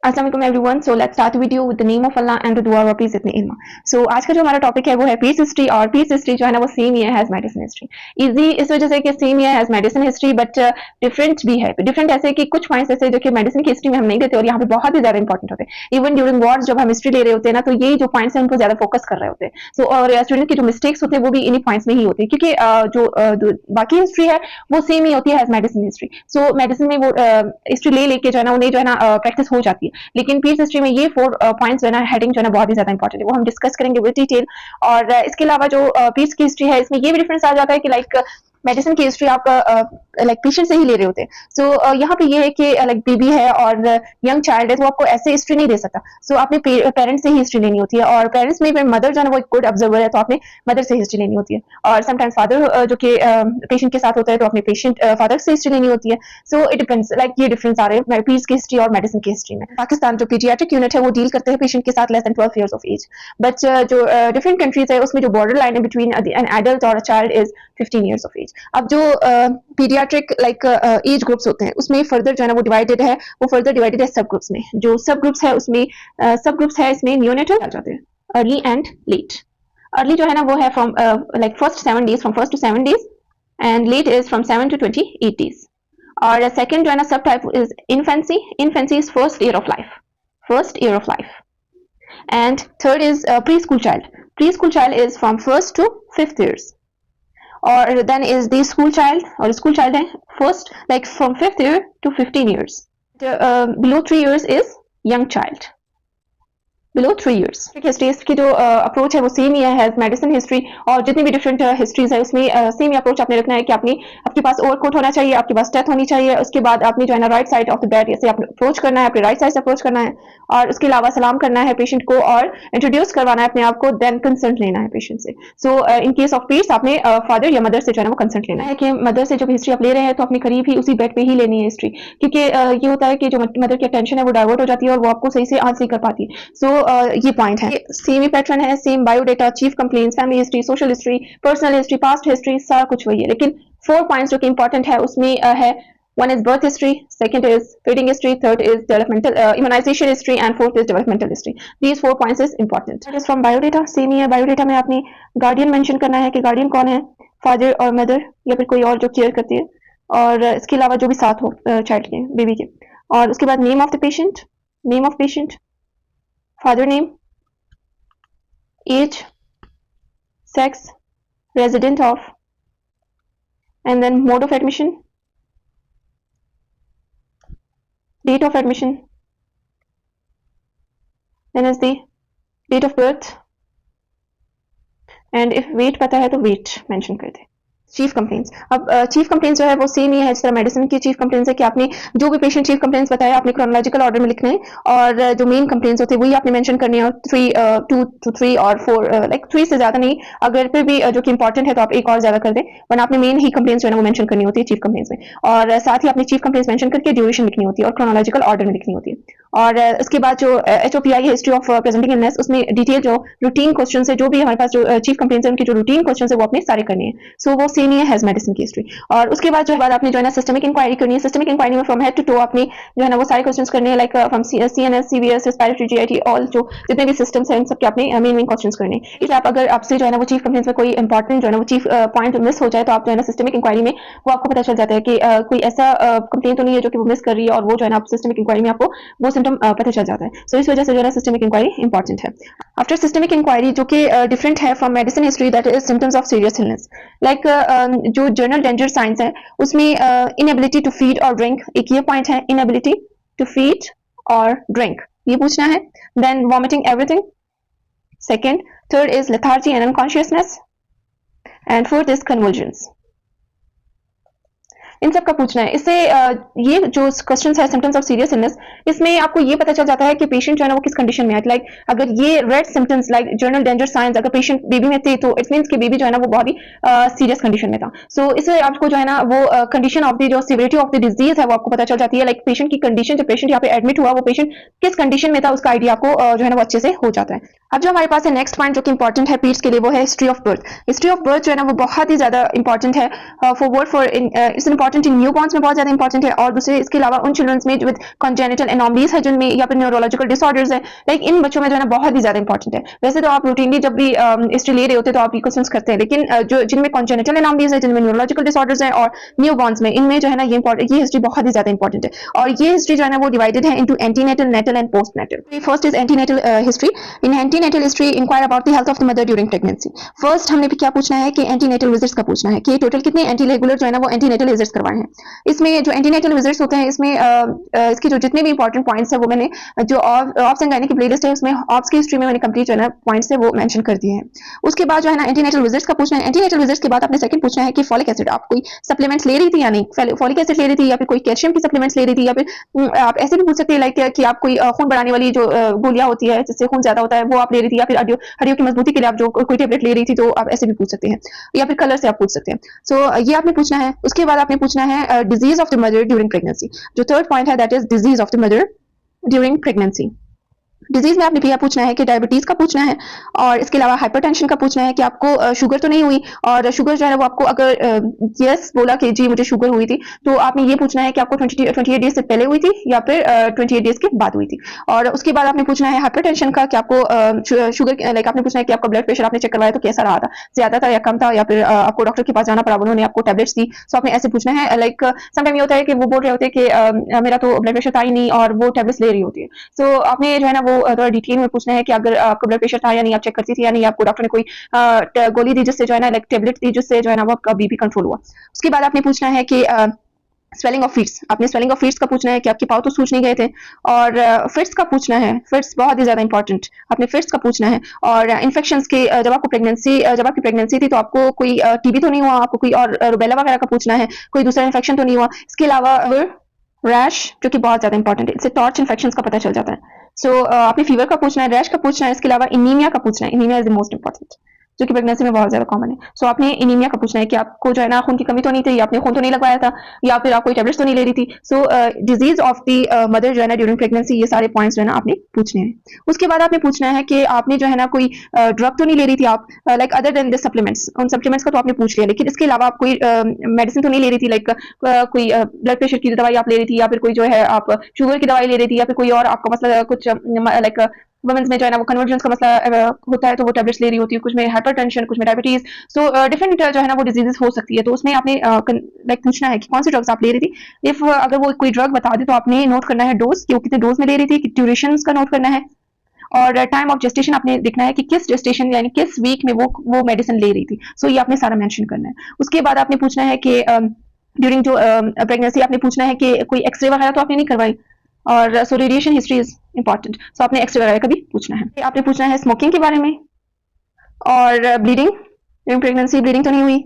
अस्सलाम everyone. So let's start video with the name of Allah and दुआ व piece इतनी इल्म। सो आज का जो हमारा टॉपिक है वो है पीस हिस्ट्री, और पीस हिस्ट्री जो है ना वो सेम ही है एज मेडिसिन हिस्ट्री। इजी इस वजह से कि सेम ही है as medicine history, but different भी है। डिफरेंट ऐसे कि कुछ पॉइंट्स ऐसे जो कि मेडिसिन की हिस्ट्री में हम नहीं देते और यहाँ पे बहुत ही ज्यादा इंपॉर्टेंट होते हैं। इवन ड्यूरिंग वॉर्स जब हम हिस्ट्री ले रहे होते हैं ना, तो ये जो पॉइंट्स हैं उनको ज्यादा फोकस कर रहे होते हैं। सो और स्टूडेंट की जो मिस्टेक्स होते हैं वो भी इन्हीं पॉइंट्स में ही होती है, क्योंकि जो बाकी हिस्ट्री है वो सेम ही होती है as medicine history. So medicine में वो हिस्ट्री ले लेके जो है ना उन्हें जो है ना प्रैक्टिस हो जाती है, लेकिन पीस हिस्ट्री में ये 4 पॉइंट्स जो है ना हेडिंग जो है ना बहुत ही ज्यादा इंपॉर्टेंट है, वो हम डिस्कस करेंगे विद डिटेल। और इसके अलावा जो पीस की हिस्ट्री है इसमें ये भी डिफरेंस आ जाता है कि लाइक मेडिसिन की हिस्ट्री आप लाइक पेशेंट से ही ले रहे होते हैं। सो यहाँ पे ये है कि लाइक बेबी है और यंग चाइल्ड है, तो आपको ऐसे हिस्ट्री नहीं दे सकता। सो आपने पेरेंट्स से ही हिस्ट्री लेनी होती है, और पेरेंट्स में मदर जो है ना वो एक गुड ऑब्जर्वर है, तो आपने मदर से हिस्ट्री लेनी होती है। और समटाइम्स फादर जो कि पेशेंट के साथ होता है, तो आपने पेशेंट फादर से हिस्ट्री लेनी होती है। सो इट डिपेंड्स, लाइक ये डिफरेंस आ रहे हैं पीस की हिस्ट्री और मेडिसिन की हिस्ट्री में। पाकिस्तान जो पीडियाट्रिक यूनिट है वो डील करते हैं पेशेंट के साथ less than 12 years of age, but जो डिफरेंट कंट्रीज है उसमें जो बॉर्डर लाइन है बिटवीन एन एडल्ट और a child is 15 years of age. अब जो पीडियाट्रिक लाइक एज ग्रुप्स होते हैं उसमें फर्दर जो है ना वो डिवाइडेड है, वो फर्दर डिवाइडेड है सब ग्रुप्स में। जो सब ग्रुप्स है उसमें सब ग्रुप्स है इसमें न्यूनेटल आ जाते हैं, अर्ली एंड लेट। अर्ली जो है ना वो है from like first 7 days, from first to 7 days, and late is from 7 to 28 days. और सेकंड जो है ना subtype is infancy. Infancy is first year of life, first year of life. And third is preschool child. Preschool child is from first to 5th years. और then is the school child, और school child है first like from 5th year to 15 years. Below 3 years is young child, below 3 years. History की जो approach है वो same ही है as medicine history, और जितनी भी डिफरेंट हिस्ट्रीज है उसमें सेम ही अप्रोच आपने रखना है कि आपके पास ओवरकोट होना चाहिए, आपके पास डेथ होनी चाहिए। उसके बाद आपने जो है ना right side of the bed से आपने अप्रोच करना है, अपने राइट साइड से अप्रोच करना है, और उसके अलावा सलाम करना है पेशेंट को और इंट्रोड्यूस करवाना है अपने आप को, देन कंसर्ट लेना है पेशेंट से। सो इन केस ऑफ पीस आपने फादर या मदर से जो है ना वो कंसर्ट लेना है कि मदर से जब हिस्ट्री आप ले रहे हैं तो अपने करीब ही उसी बेड पे ही लेनी है हिस्ट्री, क्योंकि ये होता है कि जो मदर की अटेंशन है वो डाइवर्ट हो जाती है और वो आपको सही से आंसर नहीं कर पाती। सो ये पॉइंट है, सेम ही पैटर्न है, same biodata, chief complaints, family history, social history, personal history, past history, सारा कुछ वही है। लेकिन 4 पॉइंट्स जो कि इंपॉर्टेंट है उसमें है, one is birth history, second is feeding history, third is developmental immunization history, and fourth is developmental history. These 4 points is important. That is from biodata, same ही है। biodata में आपने guardian mention करना है कि guardian कौन है, father और mother या फिर कोई और जो केयर करती है, और इसके अलावा जो भी साथ हो child के, बेबी के। और उसके बाद name of the patient, name of patient, father name, age, sex, resident of, and then mode of admission, date of admission, then is the date of birth, and if weight पता है तो weight mention कर दे। Chief complaints, अब chief complaints जो है वो same ही है जिस तरह मेडिसिन की चीफ कंप्लेंट्स है कि आपने जो भी पेशेंट चीफ कंप्लेंट्स बताया आपने क्रोनोलॉजिकल ऑर्डर में लिखने हैं, और जो मेन कंप्लेंट्स होते हैं वही आपने मेंशन करनी है, 2 to 3 और 4, लाइक 3 से ज्यादा नहीं। अगर फिर भी जो कि इंपॉर्टेंट है तो आप एक और ज्यादा कर दें, वरना आपने मेन ही कंप्लेंट्स जो है ना वो मेंशन करनी होती है चीफ कंप्लेंट्स में, और साथ ही आपने चीफ कंप्लेंट्स मेंशन करके ड्यूरेशन लिखनी होती है और क्रोनोलॉजिकल ऑर्डर में लिखनी होती है। और उसके बाद जो HOPI history of presenting illness, उसमें डिटेल जो रूटीन क्वेश्चन है, जो भी हमारे पास जो चीफ कंप्लेंट्स है उनके जो रूटीन क्वेश्चन है वो अपने सारे करने हैं। सो वो सेम ही है एज मेडिसिन की हिस्ट्री। और उसके बाद जो है आपने जो है ना सिस्टमिक इंक्वायरी करनी है। सिस्टमिक इंक्वायरी में फ्रॉम हेड टू टो आपने जो है ना वो सारे क्वेश्चंस करने हैं, like from CNS, CVS, respiratory, GIT, all जो जितने भी सिस्टम्स हैं इन सबके आपने मेन क्वेश्चंस करने हैं। इसलिए आप अगर आपसे जो है ना वो चीफ कंप्लेंट्स में कोई इंपॉर्टेंट जो है ना वो चीफ पॉइंट मिस हो जाए तो आप जो है ना सिस्टमिक इंक्वायरी में वो आपको पता चल जाता है कि कोई ऐसा कंप्लेंट तो नहीं है जो कि वो मिस कर रही है, और वो जो है ना आप सिस्टमिक इंक्वायरी में आपको वो सिम्टम पता चल जाता है। सो इस वजह से जो है सिस्टमिक इंक्वायरी इंपॉर्टेंट है। आफ्टर सिस्टमिक इंक्वायरी जो कि डिफरेंट है from medicine history, that is symptoms of serious illness. Like जो जनरल डेंजर साइंस है उसमें इनएबिलिटी टू फीड और ड्रिंक, एक ये पॉइंट है, इनएबिलिटी टू फीड और ड्रिंक, ये पूछना है। Then vomiting everything, second. Third is lethargy and unconsciousness, and fourth is convulsions. इन सब का पूछना है। इससे ये जो क्वेश्चंस है सिम्टम्स ऑफ सीरियस इलनेस, इसमें आपको ये पता चल जाता है कि पेशेंट जो है ना वो किस कंडीशन में है। लाइक अगर ये red symptoms like general danger science अगर पेशेंट बेबी में थे तो इट मींस कि बेबी जो है ना वो बहुत ही सीरियस कंडीशन में था। सो इससे आपको जो है ना वो कंडीशन ऑफ द जो सिविरिटी ऑफ द डिजीज है वो आपको पता चल जाती है। लाइक पेशेंट की कंडीशन, जब पेशेंट यहाँ पे एडमिट हुआ वो पेशेंट किस कंडीशन में था उसका आइडिया आपको जो है ना वो अच्छे से हो जाता है। अब जो हमारे पास है नेक्स्ट पॉइंट जो कि इंपॉर्टेंट है पीड्स के लिए, वो है history of birth. History of birth जो है ना वो बहुत ही ज्यादा इंपॉर्टेंट है for its important in new borns में बहुत ज्यादा इंपॉर्टेंट है, और दूसरे इसके अलावा उन चिल्ड्रंस में विद कॉन्जेनिटल एनोमलीज है जिनमें, या फिर न्यूरोलॉजिकल डिसऑर्डर्स है, लाइक इन बच्चों में जो है ना बहुत ही ज्यादा इंपॉर्टेंट है। वैसे तो आप रूटीनली जब भी हिस्ट्री ले रहे होते तो आप ये क्वेश्चंस करते हैं, लेकिन जो जिनमें कॉन्जेनिटल एनोमलीज है, जिनमें न्यूरोलॉजिकल डिसऑर्डर्स है और न्यू बॉर्न्स में, इनमें जो है ना ये हिस्ट्री बहुत ही ज्यादा इंपॉर्टेंट है। और ये हिस्ट्री जो है ना वो डिवाइडेड है into antenatal, natal and postnatal. First is antenatal history. In antenatal history inquire about the health of the mother during pregnancy. First हमने क्या पूछना है कि एंटीनेटल विजिट्स का पूछना है कि टोटल कितने एंटी रेगुलर जो है ना वो एंटीनेटल विजिट्स करवाए हैं। इसमें जो एंटीनेटल विजिट्स होते हैं, इसमें इसके जो जितने भी इंपॉर्टेंट पॉइंट्स है वो मैंने जो ऑप्स एंड गायनी की प्लेलिस्ट है उसमें ऑप्स की हिस्ट्री में मैंने कंप्लीट जो है ना पॉइंट्स है वो मेंशन कर दिए हैं। उसके बाद जो है ना एंटीनेटल विजिट्स का पूछना है। एंटीनेटल विजिट्स के बाद आपने सेकंड पूछना है कि फॉलिक एसिड आप कोई सप्लीमेंट्स ले रही थी या नहीं, फॉलिक एसिड ले रही थी या फिर कोई कैल्शियम की सप्लीमेंट्स ले रही थी, या फिर आप ऐसे भी पूछ सकते हैं लाइक कि आप कोई खून बढ़ाने वाली जो गोलियां होती है जिससे खून ज्यादा होता है वो आप ले रही थी, या फिर हड्डियों की मजबूती के लिए आप जो कोई टेबलेट ले रही थी, तो आप ऐसे भी पूछ सकते हैं, या फिर कलर से आप पूछ सकते हैं। सो ये आपने पूछना है। उसके बाद आपने पूछना है disease of the mother during pregnancy. जो थर्ड पॉइंट है that is disease of the mother during pregnancy. Disease में आपने भैया पूछना है कि डायबिटीज का पूछना है, और इसके अलावा हाइपरटेंशन का पूछना है कि आपको शुगर तो नहीं हुई, और शुगर जो है वो आपको अगर यस बोला कि जी मुझे शुगर हुई थी, तो आपने ये पूछना है कि आपको 28 डेज से पहले हुई थी या फिर 28 डेज के बाद हुई थी। और उसके बाद आपने पूछना है हाइपरटेंशन का कि आपको शुगर लाइक आपने पूछना है कि आपका ब्लड प्रेशर आपने चेक करवाया तो कैसा रहा था, ज्यादा था या कम था, या फिर आपको डॉक्टर के पास जाना पड़ा, उन्होंने आपको टैबलेट्स दी। सो आपने ऐसे पूछना है। लाइक समटाइम ये होता है कि वो बोल रहे होते हैं कि मेरा तो ब्लड प्रेशर था ही नहीं और वो टैबलेट्स ले रही होती है। सो आपने जो है ना वो थोड़ा डिटेल में पूछना है कि अगर आपका ब्लड प्रेशर था या नहीं, आप चेक करती थी या नहीं, आपको डॉक्टर ने कोई गोली दी जिससे जो है ना लाइक टेबलेट दी जिससे जो है ना वो आपका बीपी कंट्रोल हुआ। उसके बाद आपने पूछना है कि स्वेलिंग ऑफ फीट्स, आपने स्वेलिंग ऑफ फीट्स का पूछना है कि आपके पाँव तो सूज नहीं गए थे, और फिट्स का पूछना है। फिट्स बहुत ही ज्यादा इंपॉर्टेंट, आपने फिट्स का पूछना है। और इन्फेक्शंस के जब आपकी प्रेगनेंसी थी तो आपको कोई टीबी तो नहीं हुआ, आपको कोई और रुबेला वगैरह का पूछना है, कोई दूसरा इन्फेक्शन तो नहीं हुआ। इसके अलावा रैश जो कि बहुत ज्यादा इंपॉर्टेंट है, इससे टॉर्च इन्फेक्शन का पता चल जाता है। सो आपने फीवर का पूछना है, रैश का पूछना है, इसके अलावा इनीमिया का पूछना है। Anaemia is the most important जो कि प्रेगनेंसी में बहुत ज्यादा कॉमन है। सो आपने इनीमिया का पूछना है कि आपको जो है ना खून की कमी तो नहीं थी, आपने खून तो नहीं लगवाया था, या फिर आप कोई टेबलेट्स तो नहीं ले रही थी। सो डिजीज ऑफ द मदर जो है ना ड्यूरिंग प्रेगनेंसी, ये सारे पॉइंट्स जो है ना आपने पूछने हैं। उसके बाद आपने पूछना है कि आपने जो है ना कोई ड्रग तो नहीं ले रही थी आप, like other than the supplements, उन सप्लीमेंट्स का तो आपने पूछ लिया, लेकिन इसके अलावा आप कोई मेडिसिन तो नहीं ले रही थी, लाइक कोई ब्लड प्रेशर की दवाई आप ले रही थी, या फिर कोई जो है आप शुगर की दवाई ले रही थी, या फिर कोई और आपका मसला कुछ लाइक वुमेन्स में जो है ना वो कन्वर्जेंस का मसला होता है तो वो टेबलेट्स ले रही होती है, कुछ में हाइपरटेंशन, कुछ में डायबिटीज। सो डिफरेंट जो है ना वो डिजीजेस हो सकती है, तो उसमें आपने लाइक पूछना है कि कौन सी ड्रग्स आप ले रही थी। इफ अगर वो कोई ड्रग बता दे तो आपने नोट करना है डोज, कि वो कितने डोज में ले रही थी, ड्यूरेशन का नोट करना है, और टाइम ऑफ जेस्टेशन आपने देखना है कि किस जेस्टेशन यानी किस वीक में वो मेडिसिन ले रही थी। सो ये आपने सारा मेंशन करना है। उसके बाद आपने पूछना है कि ड्यूरिंग जो प्रेगनेंसी आपने पूछना है कि कोई एक्सरे वगैरह तो आपने नहीं करवाई, और सो रेडिएशन हिस्ट्री इज इंपॉर्टेंट। सो आपने एक्सरे वगैरह का भी पूछना है। आपने पूछना है स्मोकिंग के बारे में, और ब्लीडिंग ड्यूरिंग प्रेगनेंसी, ब्लीडिंग तो नहीं हुई,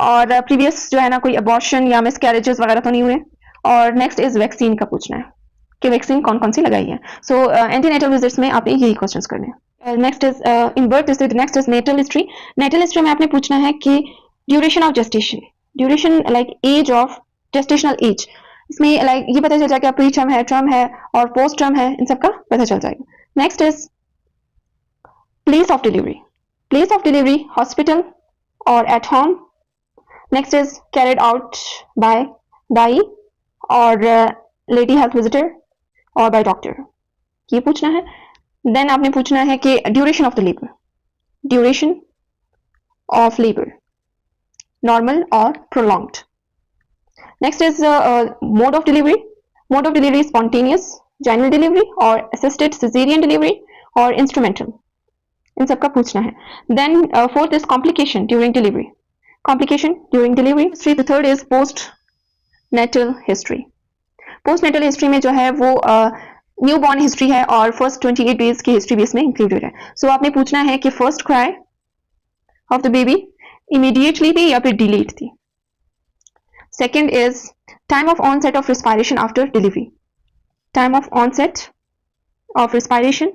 और प्रीवियस जो है ना कोई अबॉर्शन या मिसकैरेजेस वगैरह तो नहीं हुए। और नेक्स्ट इज वैक्सीन का पूछना है कि वैक्सीन कौन कौन सी लगाई है। सो एंटीनेटल विजिट्स में आपने यही क्वेश्चंस करने हैं। Next is in birth history, next is natal history. Natal history में आपने पूछना है कि duration of gestation, duration like age of gestational age, इसमें लाइक ये पता चल जाएगा प्री टर्म है, टर्म है और पोस्ट टर्म है, इन सबका पता चल जाएगा। Next is place of delivery, place of delivery hospital और at home. Next is carried out by dai और लेडी हेल्थ विजिटर और बाय डॉक्टर, ये पूछना है। देन आपने पूछना है कि duration of the labour, duration of labour normal और prolonged. Next is mode of delivery, mode of delivery spontaneous vaginal delivery और असिस्टेड सिजेरियन डिलीवरी और इंस्ट्रूमेंटल, इन सबका पूछना है। Then fourth is complication during delivery, complication during delivery. The third is postnatal history, postnatal history में जो है वो न्यू बॉर्न हिस्ट्री है और फर्स्ट 28 डेज की हिस्ट्री भी इसमें इंक्लूडेड है। सो आपने पूछना है कि first cry of the baby immediately थी या फिर डिलेड थी। Second is time of onset of respiration after delivery, time of onset of respiration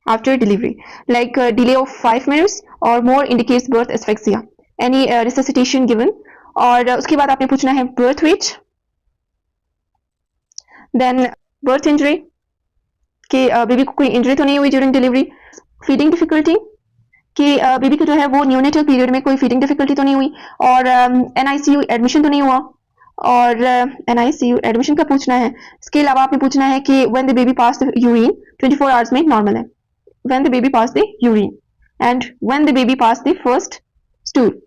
after delivery, like delay of 5 minutes और more indicates birth asphyxia, any resuscitation given. और उसके बाद आपने पूछना है birth weight, then birth injury कि baby को कोई इंजरी तो नहीं हुई ड्यूरिंग डिलीवरी, फीडिंग डिफिकल्टी कि बेबी को जो है वो न्यूनेटल पीरियड में कोई फीडिंग डिफिकल्टी तो नहीं हुई, और एनआईसीयू एडमिशन तो नहीं हुआ, और NICU एडमिशन का पूछना है। इसके अलावा आपने पूछना है कि when the baby pass the urine 24 hours में नॉर्मल है, when the baby pass the urine and when the baby pass the first stool.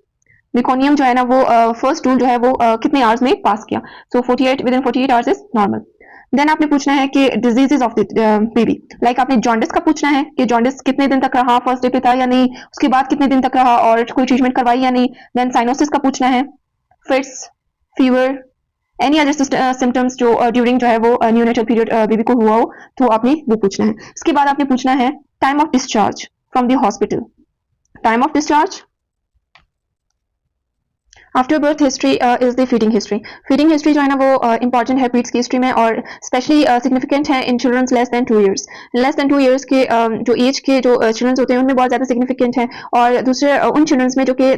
Meconium जो है ना वो फर्स्ट स्टूल जो है वो कितने आवर्स में पास किया, so 48 within 48 hours is normal. Then आपने पूछना है कि diseases of the baby, like आपने जॉन्डिस का पूछना है कि जॉन्डिस कितने दिन तक रहा, फर्स्ट डे पे था या नहीं, उसके बाद कितने दिन तक रहा और कोई ट्रीटमेंट करवाई या नहीं। देन साइनोसिस का पूछना है, fits, fever, any other symptoms जो ड्यूरिंग जो है वो न्यूनेटल पीरियड बेबी को हुआ हो, तो आपने वो पूछना है। इसके बाद आपने पूछना है time of discharge from the hospital, time of discharge after birth history is the feeding history. Feeding history जो है ना वो इंपॉर्टेंट है पीड्स की हिस्ट्री में और स्पेशली सिग्निफिकेंट है in childrens less than 2 years. Less than 2 years के जो एज के जो चिल्ड्रंस होते हैं उनमें बहुत ज़्यादा सिग्निफिकेंट है, और दूसरे उन चिल्ड्रंस में जो कि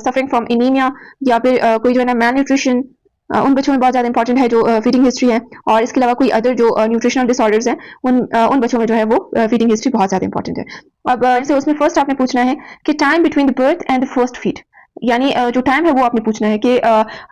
सफरिंग फ्रॉम एनीमिया या फिर कोई जो है ना मैल न्यूट्रिशन, उन बच्चों में बहुत ज़्यादा इंपॉर्टेंट है जो फीडिंग हिस्ट्री है। और इसके अलावा कोई अदर जो न्यूट्रिशनल डिसऑर्डर्स हैं उन बच्चों में जो है वो फीडिंग हिस्ट्री बहुत ज़्यादा इंपॉर्टेंट है। अब जैसे उसमें फर्स्ट आपने पूछना है कि time between the birth and the first feed, यानी जो टाइम है वो आपने पूछना है कि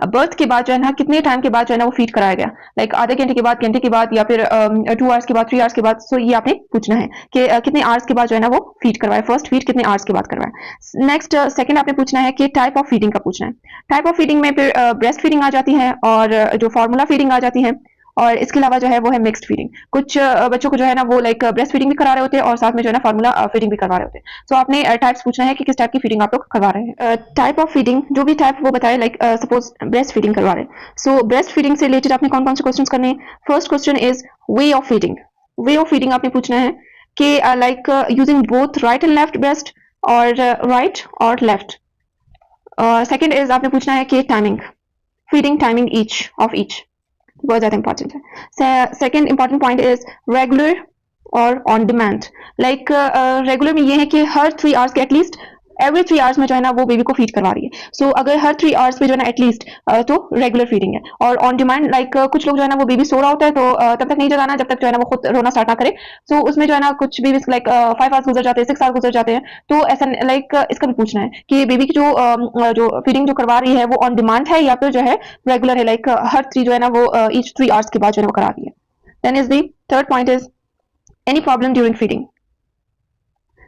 बर्थ के बाद जो है ना कितने टाइम के बाद जो है ना वो फीड कराया गया, लाइक आधे घंटे के बाद, घंटे के बाद, या फिर 2 आवर्स के बाद, 3 आवर्स के बाद। सो ये आपने पूछना है कि कितने आवर्स के बाद जो है ना वो फीड करवाए, फर्स्ट फीड कितने आवर्स के बाद करवाए। नेक्स्ट सेकंड आपने पूछना है कि टाइप ऑफ फीडिंग का पूछना है। टाइप ऑफ फीडिंग में फिर ब्रेस्ट फीडिंग आ जाती है और जो फार्मूला फीडिंग आ जाती है, और इसके अलावा जो है वो है मिक्स्ड फीडिंग। कुछ बच्चों को जो है ना वो लाइक ब्रेस्ट फीडिंग भी करा रहे होते हैं और साथ में जो है ना फार्मूला फीडिंग भी करवा रहे होते हैं। सो आपने टाइप्स पूछना है कि किस टाइप की फीडिंग आप लोग करवा रहे हैं। टाइप ऑफ फीडिंग जो भी टाइप वो बताए, लाइक सपोज ब्रेस्ट फीडिंग करवा रहे हैं, सो ब्रेस्ट फीडिंग से रिलेटेड आपने कौन कौन से क्वेश्चन करने हैं। First question is way of feeding. Way of feeding आपने पूछना है कि like using both right and left breast और राइट और लेफ्ट। सेकेंड इज आपने पूछना है कि timing, feeding timing each of each, बहुत ज़्यादा इंपॉर्टेंट है। Second important point is regular और ऑन डिमांड। लाइक रेगुलर में ये है कि हर 3 आवर्स के एटलीस्ट एवरी 3 आवर्स में जो है ना वो बेबी को फीड करवा रही है। सो अगर हर 3 आवर्स में जो है ना एटलीस्ट तो रेगुलर फीडिंग है। और ऑन डिमांड लाइक कुछ लोग जो है ना वो बेबी सो रहा होता है तो तब तक नहीं जगाना जब तक जो है ना वो खुद रोना स्टार्ट ना करे। सो उसमें जो है ना कुछ बेबी लाइक 5 आवर्स गुजर जाते हैं, 6 आवर्स गुजर जाते हैं, तो ऐसा लाइक इसका भी पूछना है कि बेबी की जो फीडिंग जो करवा रही है वो ऑन डिमांड है या फिर जो है रेगुलर है, लाइक हर 3 जो है ना वो ईच 3 आवर्स के बाद जो है ना वो करा रही है। Then is the third point is any problem during feeding.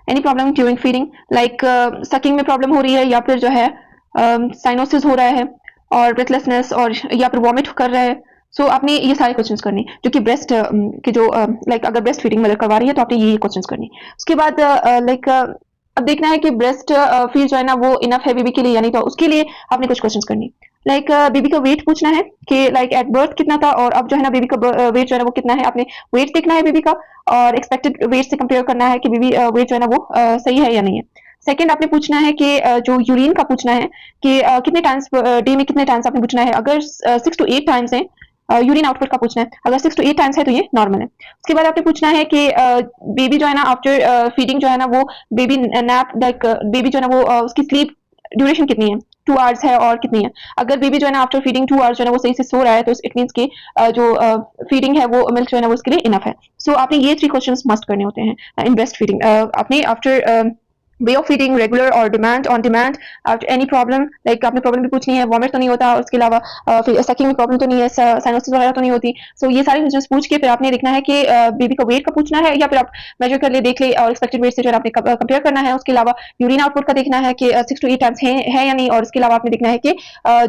Any problem during feeding, like sucking में प्रॉब्लम हो रही है या फिर जो है साइनोसिस हो रहा है और ब्रेथलेसनेस और या फिर वॉमिट कर रहा है। सो आपने ये सारे क्वेश्चंस करने जो कि ब्रेस्ट के जो लाइक अगर ब्रेस्ट फीडिंग मदर करवा रही है तो आपने ये क्वेश्चंस करने। उसके बाद लाइक अब देखना है कि ब्रेस्ट फीड जो है ना वो इनफ है बेबी के लिए, यानी तो उसके लिए आपने कुछ क्वेश्चंस करने। लाइक बेबी का वेट पूछना है कि लाइक एट बर्थ कितना था और अब जो है ना बेबी का वेट जो है ना वो कितना है। आपने वेट देखना है बेबी का और एक्सपेक्टेड वेट से कंपेयर करना है कि बेबी वेट जो है ना वो सही है या नहीं है। सेकंड आपने पूछना है कि जो यूरिन का पूछना है कि कितने टाइम्स डे में कितने टाइम्स आपने पूछना है। अगर 6 to 8 टाइम्स है यूरिन आउटपुट का पूछना है, अगर 6 to 8 टाइम्स है तो ये नॉर्मल है। उसके बाद आपने पूछना है कि बेबी जो है ना आफ्टर फीडिंग जो है ना वो बेबी नैप लाइक बेबी जो है ना वो उसकी स्लीप ड्यूरेशन कितनी है, 2 आवर्स है और कितनी है। अगर बेबी जो है ना आफ्टर फीडिंग 2 आवर्स जो है ना वो सही से सो रहा है तो इट मीन्स कि जो फीडिंग है वो मिल्क जो है ना वो उसके लिए इनफ है। सो आपने ये 3 क्वेश्चंस मस्ट करने होते हैं इन ब्रेस्ट फीडिंग। आपने after way of feeding regular और demand on demand after any problem, like आपने प्रॉब्लम भी पूछनी है, वॉमिट तो नहीं होता, उसके अलावा फिर सकिंग में प्रॉब्लम तो नहीं है, साइनोसिस वगैरह तो नहीं होती। सो ये सारे क्वेश्चंस पूछ के फिर आपने देखना है कि बेबी का वेट का पूछना है या फिर आप मेजर कर ले देख ले और एक्सपेक्टेड वेट से जो है आपने कंपेयर करना है। उसके अलावा यूरिन आउटपुट का देखना है कि 6 to 8 टाइम्स है या नहीं, और उसके अलावा आपने देखना है कि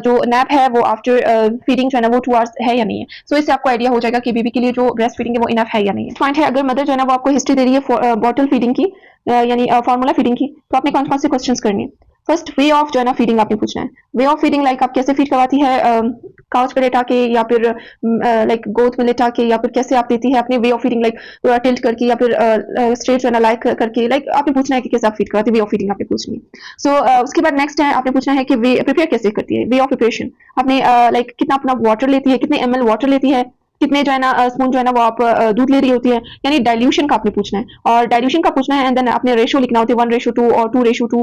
जो नैप है वो आफ्टर फीडिंग जो है ना वो 2 आवर्स है या नहीं है। सो इससे आपको आइडिया हो जाएगा कि बेबी के लिए जो ब्रेस्ट फीडिंग है वो इनफ है या नहीं है। पॉइंट है अगर मदर जो है ना वो आपको हिस्ट्री दे रही है बॉटल फीडिंग की यानी फार्मूला फीडिंग की, तो आपने कौन कौन से क्वेश्चंस करने हैं। फर्स्ट वे ऑफ जो है ना फीडिंग आपने पूछना है। वे ऑफ फीडिंग लाइक आप कैसे फीड करवाती है, काउच पे लेटा के या फिर लाइक गोद में लेटा के या फिर कैसे आप देती है। अपने वे ऑफ फीडिंग लाइक पूरा टिल्ट करके या फिर स्ट्रेट जो है ना लाइक करके, लाइक आपने पूछना है कि कैसे आप फीड करवाती है। वे ऑफ फीडिंग आपने पूछनी है। सो उसके बाद नेक्स्ट है आपने पूछना है कि वे प्रिपेयर कैसे करती है। वे ऑफ प्रिपरेशन आपने लाइक कितना अपना वाटर लेती है, कितने ml वाटर लेती है, कितने जो है ना स्पून जो है ना वो आप दूध ले रही होती है, यानी डाइल्यूशन का आपने पूछना है। और डाइल्यूशन का पूछना है एंड देन आपने रेशियो लिखना होता है 1:2 और 2:2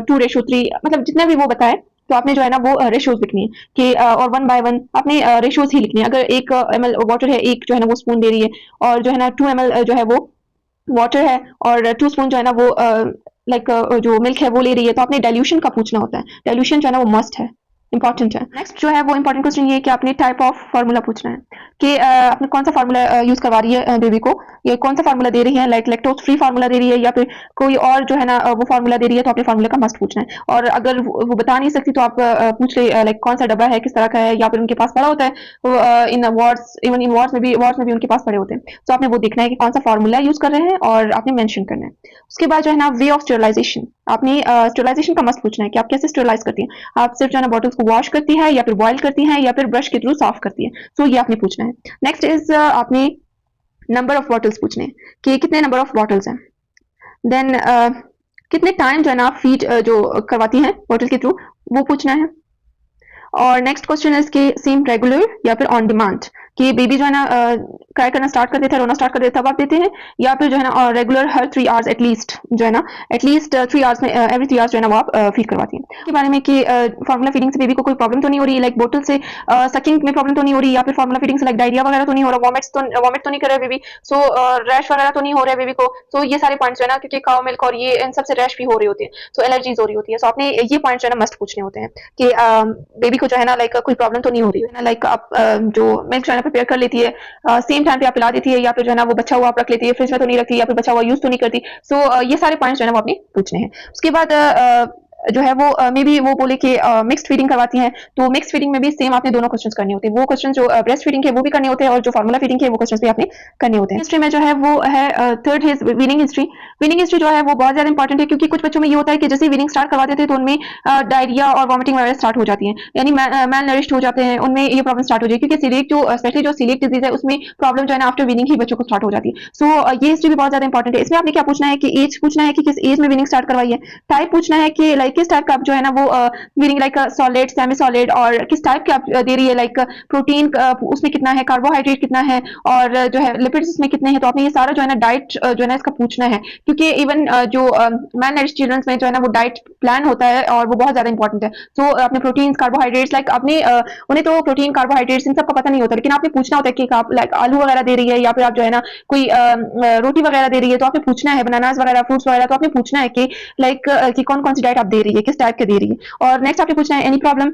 2:3, मतलब जितना भी वो बताए तो आपने जो है ना वो रेशियोज लिखनी है कि और 1/1 आपने रेशियोज ही लिखनी है। अगर 1 ml वाटर है, एक जो है ना वो स्पून दे रही है, और जो है ना 2 ml जो है वो वाटर है और 2 स्पून जो है ना वो लाइक जो मिल्क है वो ले रही है, तो आपने डाइल्यूशन का पूछना होता है। डाइल्यूशन जो है ना वो मस्ट है, इंपॉर्टेंट है। नेक्स्ट जो है वो इंपॉर्टेंट क्वेश्चन ये है कि आपने टाइप ऑफ फार्मूला पूछना है कि आपने कौन सा फार्मूला यूज करवा रही है बेबी को, ये कौन सा फार्मूला दे रही है, लाइक लैक्टोज फ्री फार्मूला दे रही है या फिर कोई और जो है ना वो फार्मूला दे रही है, तो आपने फार्मूला का मस्ट पूछना है। और अगर वो बता नहीं सकती तो आप पूछ ले लाइक कौन सा डब्बा है, किस तरह का है, या फिर उनके पास पड़ा होता है इन वार्ड्स, इवन इन वार्ड्स में भी उनके पास पड़े होते हैं। तो आपने वो देखना है कि कौन सा फार्मूला यूज कर रहे हैं और आपने मेंशन करना है। उसके बाद जो है ना वे ऑफ स्टेरिलाइजेशन, आपने स्टेरिलाइजेशन का मस्ट पूछना है कि आप कैसे स्टेरिलाइज करती हैं, आप सिर्फ जो है ना बॉटल्स को वॉश करती है या फिर बॉयल करती हैं या फिर ब्रश के थ्रू साफ करती है। तो ये आपने पूछना है। नेक्स्ट इज आपने नंबर ऑफ बॉटल्स पूछने हैं कि कितने नंबर ऑफ बॉटल्स हैं। देन कितने टाइम जो है ना आप फीड जो करवाती हैं बॉटल के थ्रू वो पूछना है। और नेक्स्ट क्वेश्चन इज कि सेम रेगुलर या फिर ऑन डिमांड, कि बेबी जो है ना क्राई करना स्टार्ट कर देता है, रोना स्टार्ट कर देता है, तब आप देते हैं, या फिर जो है ना रेगुलर हर 3 आवर्स एटलीस्ट जो है ना एटलीस्ट 3 आवर्स में एवरी 3 आवर्स जो है ना वो आप फीड करवाती हैं। के बारे में कि फार्मूला फीडिंग से बेबी को कोई प्रॉब्लम तो नहीं हो रही, लाइक बोतल से सकिंग में प्रॉब्लम तो नहीं हो रही, या फिर फार्मूला फीडिंग से लाइक डायरिया वगैरह तो नहीं हो रहा, वॉमिट तो नहीं कर रहा है बेबी, सो रैश वगैरह तो नहीं हो रहा है बेबी को। सो ये सारे पॉइंट्स जो है ना, क्योंकि काउ मिल्क और ये इन सबसे रैश भी हो रही होती है, सो एलर्जीज हो रही होती है, सो आपने ये पॉइंट्स जो है ना मस्ट पूछने होते हैं कि बेबी को जो है ना लाइक कोई प्रॉब्लम तो नहीं हो रही है ना, लाइक आप जो मिल्क जो है ना प्रिपेयर कर लेती है सेम टाइम पे आप पिला देती है, या फिर जो है ना वो बचा हुआ आप रख लेती है, फ्रिज में तो नहीं रखती, या फिर बचा हुआ यूज तो नहीं करती। सो ये सारे पॉइंट्स जो है ना वो आपने पूछने हैं। उसके बाद जो है वो मे बी वो बोले कि मिक्स्ड फीडिंग करवाती हैं, तो मिक्स्ड फीडिंग में भी सेम आपने दोनों क्वेश्चंस करने होते हैं। वो क्वेश्चन जो ब्रेस्ट फीडिंग के वो भी करने होते हैं, और जो फार्मूला फीडिंग के वो क्वेश्चंस भी आपने करने होते हैं। हिस्ट्री में जो है वो है थर्ड है वीनिंग हिस्ट्री। वीनिंग हिस्ट्री जो है वो बहुत ज्यादा इंपॉर्टेंट है, क्योंकि कुछ बच्चों में ये होता है कि जैसे वीनिंग स्टार्ट करवा देते हैं तो उनमें डायरिया और वॉमिटिंग वगैरह स्टार्ट हो जाती है, यानी मैल नरिश्ड हो जाते हैं, उनमें ये प्रॉब्लम स्टार्ट हो जाती है, क्योंकि सीलिएक जो स्पेशली जो सीलिएक डिजीज है उसमें प्रॉब्लम जो है ना आफ्टर वीनिंग ही बच्चों को स्टार्ट हो जाती है। सो ये हिस्ट्री भी बहुत ज्यादा इंपॉर्टेंट है। इसमें आपने क्या पूछना है कि एज पूछना है कि किस एज में वीनिंग स्टार्ट करवाई है, टाइप पूछना है कि लाइक किस टाइप का आप जो है ना वो meaning like solid, semi solid, और किस टाइप की आप दे रही है, लाइक प्रोटीन उसमें कितना है, कार्बोहाइड्रेट कितना है, और जो है लिपिड्स उसमें कितने हैं। तो आपने ये सारा जो है ना डाइट जो है ना इसका पूछना है, क्योंकि इवन जो मैल नरिश्ड चिल्ड्रन में जो है ना वो डाइट प्लान होता है और वो बहुत ज्यादा इंपॉर्टेंट है। सो आपने प्रोटीन, कार्बोहाइड्रेट्स, लाइक आपने उन्हें तो प्रोटीन, कार्बोहाइड्रेट्स इन सब का पता नहीं होता, लेकिन आपने पूछना होता है कि आप लाइक आलू वगैरह दे रही है, या फिर आप जो है ना कोई रोटी वगैरह दे रही है, तो आपने पूछना है बनानास वगैरह, फ्रूट्स वगैरह, तो आपने पूछना है कि लाइक कि कौन कौन सी डाइट आप दे रही है, किस टाइप के दे रही है। और नेक्स्ट आपने पूछना है एनी प्रॉब्लम,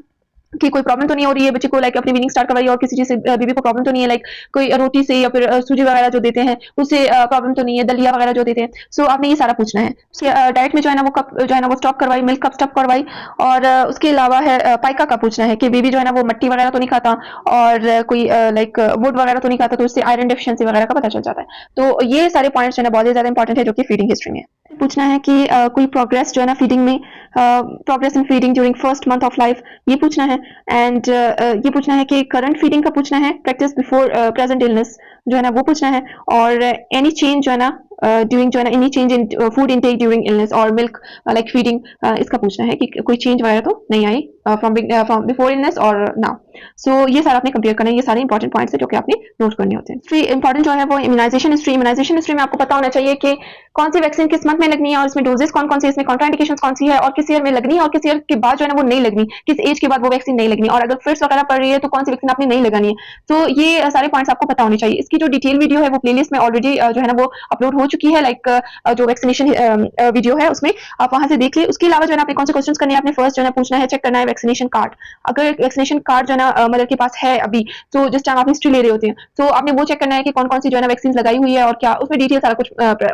कि कोई प्रॉब्लम तो नहीं हो रही है बच्चे को, लाइक अपनी वीनिंग स्टार्ट करवाई और किसी चीज से बेबी को प्रॉब्लम तो नहीं है, लाइक कोई रोटी से या फिर सूजी वगैरह जो देते हैं उससे प्रॉब्लम तो नहीं है, दलिया वगैरह जो देते हैं। सो आपने ये सारा पूछना है। उसके डाइट में जो है ना वो कब जो है ना वो स्टॉप करवाई, मिल्क कब स्टॉप करवाई। और उसके अलावा है पाइका का पूछना है कि बेबी जो है ना वो मट्टी वगैरह तो नहीं खाता, और कोई लाइक वुड वगैरह तो नहीं खाता, तो उससे आयरन डेफिशिएंसी वगैरह का पता चल जाता है। तो ये सारे पॉइंट्स जो है ना बहुत ज्यादा इंपॉर्टेंट है, जो कि फीडिंग हिस्ट्री में है। पूछना है कि कोई प्रोग्रेस जो है ना फीडिंग में, progress in feeding during first month of life, ये पूछना है। एंड ये पूछना है कि करंट फीडिंग का पूछना है, प्रैक्टिस बिफोर प्रेजेंट इलनेस जो है ना वो पूछना है। और एनी चेंज जो है ना ड्यूरिंग जो है ना any change in food intake during illness और मिल्क लाइक फीडिंग, इसका पूछना है कि कोई चेंज वगैरह तो नहीं आई फ्रॉम बिफोर इलनेस और नाउ। सो ये सारा आपने कंपेयर करना है, ये सारे इंपॉर्टेंट पॉइंट्स है जो कि आपने नोट करने होते हैं। हिस्ट्री इंपॉर्टेंट जो है वो इम्यूनाइजेशन हिस्ट्री। इम्यूनाइजेशन हिस्ट्री में आपको पता होना चाहिए कि कौन सी वैक्सीन किस मंथ में लगनी है, और इसमें डोजेस कौन कौन सी, इसमें कॉन्ट्राइंडिकेशन कौन सी है, और किस ईयर में लगनी है, और किस ईयर के बाद जो है ना वो नहीं लगनी, किस एज के बाद वो वैक्सीन नहीं लगनी, और अगर फिट्स वगैरह पड़ रही है तो कौन सी वैक्सीन आपने नहीं लगानी है। तो ये सारे पॉइंट्स आपको पता होने चाहिए। इसकी जो डिटेल वीडियो है वो प्लेलिस्ट में ऑलरेडी जो है ना वो अपलोड हो चुकी है, लाइक जो वैक्सीनेशन वीडियो है उसमें आप वहां से देख ली। उसके अलावा जो है ना आपने कौन से क्वेश्चंस करने हैं, आपने फर्स्ट जो है पूछना है, चेक करना है वैक्सीनेशन कार्ड। अगर वैक्सीनेशन कार्ड जो है ना मदर के पास है अभी, तो जिस टाइम आप हिस्ट्री ले रहे होते हैं, तो आपने वो चेक करना है कि कौन कौन सी जो है ना वैक्सीन लगाई हुई है, और क्या उसमें डिटेल सारा कुछ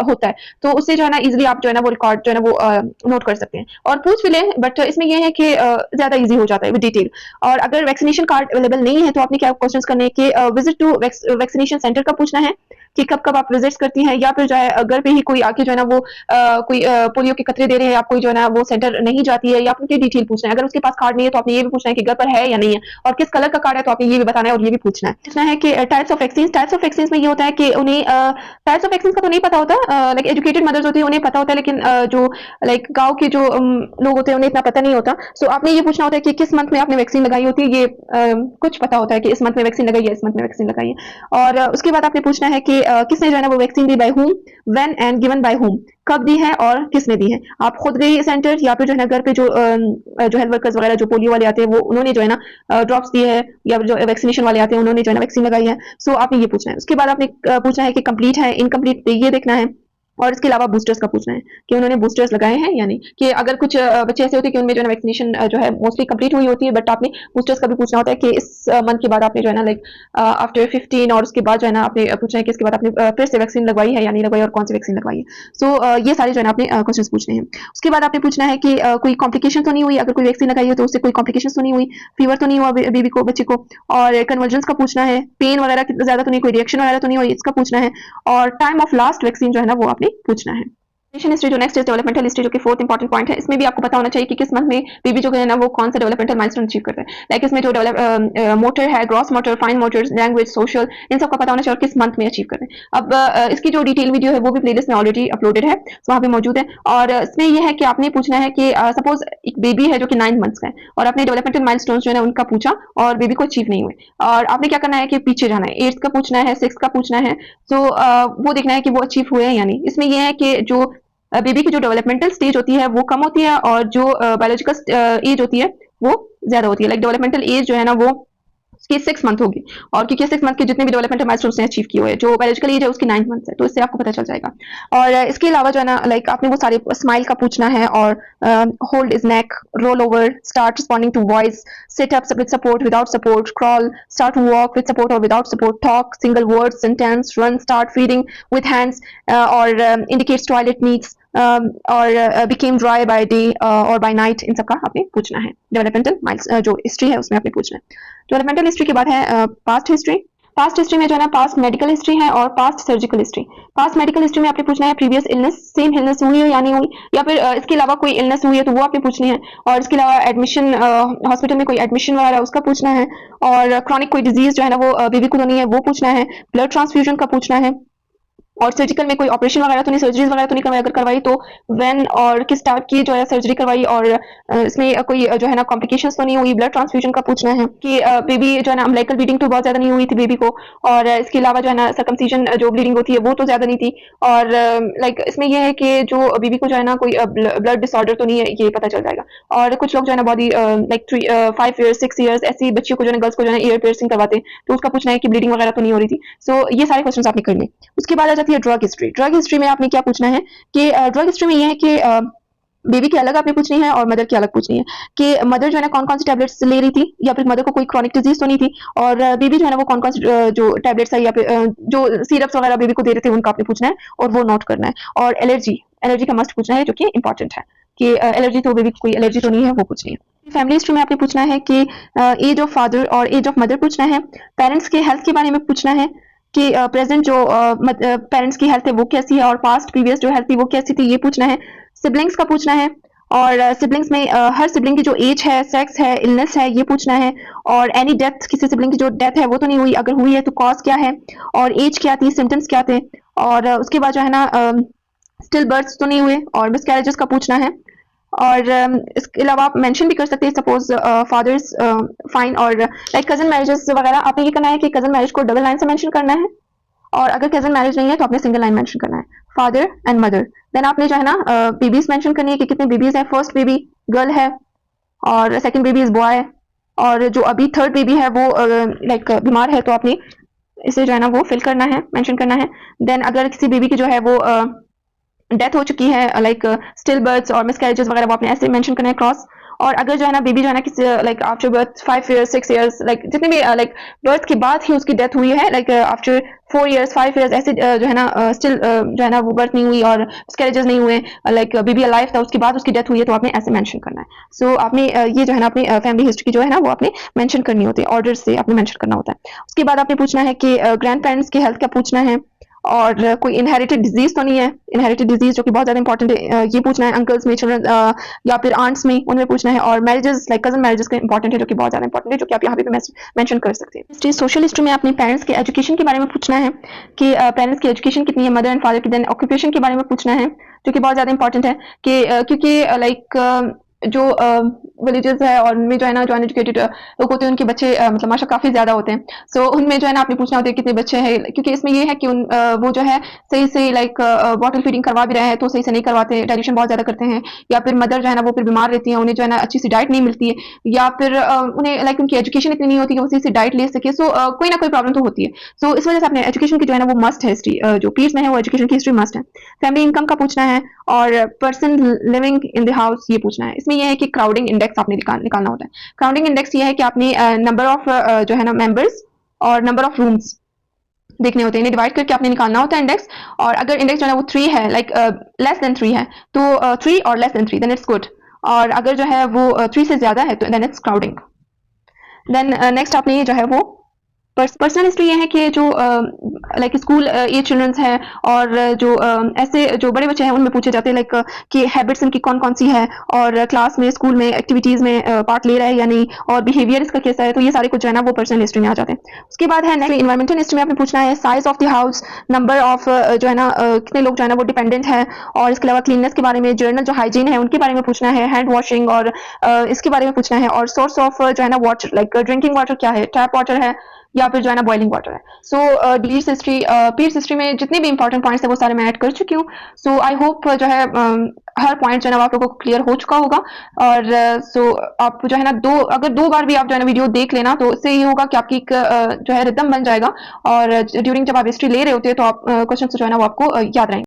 होता है। तो उससे जो है ना इजिली आप जो है ना वो रिकॉर्ड जो है ना वो नोट कर सकते हैं और पूछ भी लें, बट इसमें यह है कि ज्यादा इजी हो जाता है विद डिटेल। और अगर वैक्सीनेशन कार्ड अवेलेबल नहीं है तो आपने क्या क्वेश्चंस करने हैं कि विजिट टू वैक्सीनेशन सेंटर का पूछना है कि कब कब आप विजिट्स करती हैं, या फिर जो है घर पे ही कोई आके जो है ना वो कोई पोलियो के कतरे दे रहे हैं, आप कोई जो है ना वो सेंटर नहीं जाती है, या आपने डिटेल पूछना है। अगर उसके पास कार्ड नहीं है तो आपने ये भी पूछना है कि घर पर है या नहीं है, और किस कलर का कार्ड है तो आपने ये भी बताना है, और ये भी पूछना है कि types of vaccine. Types of vaccine में ये होता है कि उन्हें टाइप्स ऑफ वैक्सीन का तो नहीं पता होता, लाइक एजुकेटेड मदर्स होती है उन्हें पता होता है, लेकिन जो लाइक गाँव के जो लोग होते हैं उन्हें इतना पता नहीं होता। सो आपने ये पूछना होता है कि किस मंथ में आपने वैक्सीन लगाई होती है, ये कुछ पता होता है कि इस मंथ में वैक्सीन लगाई है, इस मंथ में वैक्सीन लगाई है। और उसके बाद आपने पूछना है कि किसने जो है ना वो vaccine the, by whom, when and given by whom, कब दी है और किसने दी है। आप खुद गई सेंटर, या फिर जो है ना घर पे जो हेल्थ वर्कर्स वगैरह जो पोलियो वाले आते हैं वो उन्होंने जो है ना ड्रॉप्स दिए है, या जो वैक्सीनेशन वाले आते हैं उन्होंने जो है ना वैक्सीन लगाई है। सो आपने ये पूछना है। उसके बाद आपने पूछना है कि कंप्लीट है, इनकम्प्लीट, ये देखना है। और इसके अलावा बूस्टर्स का पूछना है कि उन्होंने बूस्टर्स लगाए हैं या नहीं, कि अगर कुछ बच्चे ऐसे होते हैं कि उनमें जो है वैक्सीनेशन जो है मोस्टली कंप्लीट हुई होती है, बट आपने बूस्टर्स का भी पूछना होता है कि इस मंथ के बाद आपने जो है ना लाइक आफ्टर 15 और उसके बाद जो है ना आपने पूछना है कि इसके बाद आपने फिर से वैक्सीन लगवाई है या नहीं लगवाई और कौन सी वैक्सीन लगवाई है। सो ये सारे जो है ना आपने क्वेश्चन पूछने हैं। उसके बाद आपने पूछना है कि कोई कॉम्प्लिकेशन तो नहीं हुई, अगर कोई वैक्सीन लगाई है तो उससे कोई कॉम्प्लिकेशन तो नहीं हुई, फीवर तो नहीं हुआ बेबी को, बच्चे को, और कन्वर्जेंस का पूछना है, पेन वगैरह ज्यादा तो नहीं, कोई रिएक्शन वगैरह तो नहीं हुई, इसका पूछना है, और टाइम ऑफ लास्ट वैक्सीन जो है ना वो आपने पूछना है। हिस्ट्री जो नेक्स्ट इज डेवलपमेंटल हिस्ट्री, जो कि फोर्थ इंपॉर्टेंट पॉइंट है। इसमें भी आपको पता होना चाहिए कि किस मंथ में बेबी जो है ना वो कौन सा डेवलपमेंटल माइलस्टोन अचीव करता है। लाइक इसमें जो मोटर है, gross motor, fine motors, language, social, इन सब का पता होना चाहिए और किस मंथ में अचीव कर रहे हैं। अब इसकी जो डिटेल वीडियो है वो भी प्लेलिस्ट में ऑलरेडी अपलोडेड है, तो वहाँ पे मौजूद है। और इसमें यह है कि आपने पूछना है कि सपोज एक बेबी है जो कि 9 मंथ्स का है और आपने डेवलपमेंटल माइलस्टोन जो है ना उनका पूछा और बेबी को अचीव नहीं हुए, और आपने क्या करना है कि पीछे जाना है, 8th का पूछना है, 6th का पूछना है। सो वो देखना है कि वो अचीव हुए हैं या नहीं। इसमें यह है कि जो बेबी की जो डेवलपमेंटल स्टेज होती है वो कम होती है और जो बायोलॉजिकल एज होती है वो ज्यादा होती है। लाइक डेवलपमेंटल एज जो है ना वो उसकी 6 मंथ होगी, और क्योंकि 6 मंथ के जितने भी डेवलपमेंटल माइलस्टोन उसने अचीव किए हुए हैं, जो बायोलॉजिकल एज है उसकी 9 मंथ है, तो इससे आपको पता चल जाएगा। और इसके अलावा जो है ना लाइक आपने वो सारे स्माइल का पूछना है, और hold is neck, roll over, start responding to voice, sit up with support, without support, crawl, start to walk with support और without support, talk, single word, sentence, run, start feeding with hands, और indicates toilet needs, और became dry by day और by night, इन सबका आपने पूछना है। Developmental miles जो हिस्ट्री है उसमें आपने पूछना है। डेवलपमेंटल हिस्ट्री के बाद है पास्ट हिस्ट्री। पास्ट हिस्ट्री में जो है ना पास्ट मेडिकल हिस्ट्री है और past surgical history. Past medical history में आपने पूछना है प्रीवियस इलनेस, सेम इलनेस हुई है या नहीं हुई, या फिर इसके अलावा कोई इलनेस हुई है तो वो आपने पूछनी है, और इसके अलावा एडमिशन, हॉस्पिटल में कोई एडमिशन वगैरह उसका पूछना है, और क्रॉनिक कोई डिजीज जो है ना वो बेबी को तो नहीं है वो पूछना है, ब्लड ट्रांसफ्यूजन का पूछना है, और सर्जिकल में कोई ऑपरेशन वगैरह तो नहीं, सर्जरीज वगैरह तो नहीं करवाई, अगर करवाई तो व्हेन और किस टाइप की जो है सर्जरी करवाई, और इसमें कोई जो है ना कॉम्प्लिकेशंस तो नहीं हुई। ब्लड ट्रांसफ्यूजन का पूछना है कि बेबी जो है ना अम्बिलिकल ब्लीडिंग तो बहुत ज्यादा नहीं हुई थी बेबी को, और इसके अलावा जो है ना सर्कमसीजन जो ब्लीडिंग होती है वो तो ज्यादा नहीं थी, और लाइक इसमें यह है कि जो बेबी को जो है ना कोई ब्लड डिसऑर्डर तो नहीं है, ये पता चल जाएगा। और कुछ लोग जो है ना बॉडी लाइक 5 ईयर्स 6 ईयर्स ऐसी बच्चियों को जो है गर्ल्स को जो है ईयर पियर्सिंग करवाते हैं, तो उसका पूछना है कि ब्लीडिंग वगैरह तो नहीं हो रही थी। सो ये सारे क्वेश्चन आपने कर लिए। उसके बाद आ जाती है ड्रग हिस्ट्री। ड्रग हिस्ट्री में आपने क्या पूछना है कि ड्रग हिस्ट्री में यह है कि बेबी की अलग आपने पूछनी है और मदर की अलग पूछनी है, कि मदर जो है ना कौन कौन सी टैबलेट्स ले रही थी, या फिर मदर को कोई क्रॉनिक डिजीज तो नहीं थी, और बेबी जो है ना वो कौन कौन सी जो टैबलेट्स है या फिर जो सिरप्स वगैरह बेबी को दे रहे थे उनका आपने पूछना है और वो नोट करना है। और एलर्जी, एलर्जी का मस्ट पूछना है जो कि इंपॉर्टेंट है, कि एलर्जी तो बेबी को कोई एलर्जी तो नहीं है वो पूछनी है। फैमिली हिस्ट्री में आपने पूछना है कि एज ऑफ फादर और एज ऑफ मदर पूछना है। पेरेंट्स के हेल्थ के बारे में पूछना है कि प्रेजेंट जो पेरेंट्स की हेल्थ है वो कैसी है, और पास्ट प्रीवियस जो हेल्थ थी वो कैसी थी, ये पूछना है। सिबलिंग्स का पूछना है, और सिबलिंग्स में हर सिबलिंग की जो एज है, सेक्स है, इलनेस है, ये पूछना है। और एनी डेथ, किसी सिबलिंग की जो डेथ है वो तो नहीं हुई, अगर हुई है तो कॉज क्या है, और एज क्या थी, सिम्टम्स क्या थे, और उसके बाद जो है ना स्टिल बर्थ तो नहीं हुए, और मिसकैरेजेस का पूछना है। और इसके अलावा आप मेंशन भी कर सकते हैं सपोज फादर्स फाइन, और लाइक कजन मैरिजेस वगैरह आपने ये करना है कि कजन मैरिज को डबल लाइन से मेंशन करना है, और अगर कजन मैरिज नहीं है तो आपने सिंगल लाइन मेंशन करना है, फादर एंड मदर। देन आपने जो है ना बेबीज मेंशन करनी है कि कितने बेबीज हैं। फर्स्ट बेबी गर्ल है और सेकंड बेबी इज बॉय, और जो अभी थर्ड बेबी है वो लाइक बीमार है, तो आपने इसे जो है ना वो फिल करना है, मेंशन करना है। देन अगर किसी बेबी की जो है वो डेथ हो चुकी है, लाइक स्टिल बर्थ्स और मिसकैरेजेस वगैरह, वो आपने ऐसे मेंशन करना है क्रॉस। और अगर जो है ना बेबी जो है ना किसी like after birth 5 years 6 years, like जितने भी लाइक बर्थ के बाद ही उसकी डेथ हुई है, लाइक आफ्टर 4 इयर्स 5 इयर्स ऐसे जो है ना स्टिल जो है ना वो बर्थ नहीं हुई और मिसकैरेजेस नहीं हुए, लाइक बेबी अलाइव था उसके बाद उसकी डेथ हुई है, तो आपने ऐसे मेंशन करना है। सो आपने ये जो है ना अपनी फैमिली हिस्ट्री जो है ना वो आपने मेंशन करनी होती है, ऑर्डर से आपने मेंशन करना होता है। उसके बाद आपने पूछना है कि ग्रैंड पेरेंट्स की हेल्थ का पूछना है, और कोई इनहेरिटेड डिजीज तो नहीं है, इनहेरिटेड डिजीज जो कि बहुत ज्यादा इंपॉर्टेंट है, ये पूछना है। अंकल्स में, चिल्ड्रन या फिर आंट्स में, उनमें पूछना है। और मैरिजेस लाइक कजन मैरिजेस का इंपॉर्टेंट है, जो कि बहुत ज्यादा इंपॉर्टेंट है, जो कि आप यहाँ पे मेंशन कर सकते हैं। हिस्ट्री, सोशल हिस्ट्री में अपने पेरेंट्स के एजुकेशन के बारे में पूछना है कि पेरेंट्स की एजुकेशन कितनी है, मदर एंड फादर की। देन ऑक्यूपेशन के बारे में पूछना है, जो कि बहुत ज्यादा इंपॉर्टेंट है कि क्योंकि लाइक जो विलेजेस है और उनमें जो है ना जो अनएजुकेटेड लोग होते हैं उनके बच्चे मतलब माशा काफ़ी ज़्यादा होते हैं। सो उनमें जो है ना आपने पूछना होता है कितने बच्चे हैं, क्योंकि इसमें ये है कि वो जो है सही से लाइक बॉटल फीडिंग करवा भी रहे हैं तो सही से नहीं करवाते, डाइल्यूशन बहुत ज़्यादा करते हैं, या फिर मदर जो है ना वो फिर बीमार रहती हैं, उन्हें जो है ना अच्छी सी डाइट नहीं मिलती है, या फिर उन्हें लाइक उनकी एजुकेशन इतनी नहीं होती कि वो सही से डाइट ले सके। सो कोई ना कोई प्रॉब्लम तो होती है। सो इस वजह से अपने एजुकेशन की जो है ना वो मस्ट है हिस्ट्री, जो पीड्स में है वो एजुकेशन की हिस्ट्री मस्ट है। फैमिली इनकम का पूछना है और person living in the house ये पूछना है। इसमें ये है कि क्राउडिंग इंडेक्स आपने निकालना होता है। क्राउडिंग इंडेक्स ये है कि आपने नंबर ऑफ जो है ना मेंबर्स और नंबर ऑफ रूम्स देखने होते हैं, इन्हें डिवाइड करके आपने निकालना होता है इंडेक्स। और अगर इंडेक्स जो है वो 3 है, लाइक लेस देन 3 है, तो 3 और less than 3 then it's good, और अगर जो है वो 3 से ज्यादा है तो then it's crowding. Then next आपने जो है वो पर्सनल हिस्ट्री ये है कि जो लाइक स्कूल एज चिल्ड्रंस है और जो ऐसे जो बड़े बच्चे हैं उनमें पूछे जाते हैं लाइक कि हैबिट्स इनकी कौन कौन सी है, और क्लास में स्कूल में एक्टिविटीज़ में पार्ट ले रहा है या नहीं, और बिहेवियर इसका कैसा है, तो ये सारे कुछ जो है ना वो पर्सनल हिस्ट्री में आ जाते हैं। उसके बाद है नेक्स्ट इन्वायरमेंटल हिस्ट्री में आपने पूछना है size of the house, number of जो है ना कितने लोग जो है ना वो डिपेंडेंट है, और इसके अलावा क्लीननेस के बारे में, जर्नल जो हाइजीन है उनके बारे में पूछना है, हैंड वॉशिंग और इसके बारे में पूछना है, और सोर्स ऑफ जो है ना वाटर लाइक ड्रिंकिंग वाटर क्या है, टैप वाटर है या फिर जो है ना बॉइलिंग वाटर है। सो डीज हिस्ट्री पीड्स हिस्ट्री में जितने भी इंपॉर्टेंट पॉइंट्स है वो सारे मैं ऐड कर चुकी हूँ। सो आई होप जो है हर पॉइंट जो है ना आप लोगों को क्लियर हो चुका होगा। और सो आप जो है ना अगर 2 बार भी आप जो है ना वीडियो देख लेना तो इससे ये होगा कि आपकी एक जो है रिदम बन जाएगा, और ड्यूरिंग जब आप हिस्ट्री ले रहे होते हैं तो आप क्वेश्चन जो है ना वो आपको याद रहेंगे।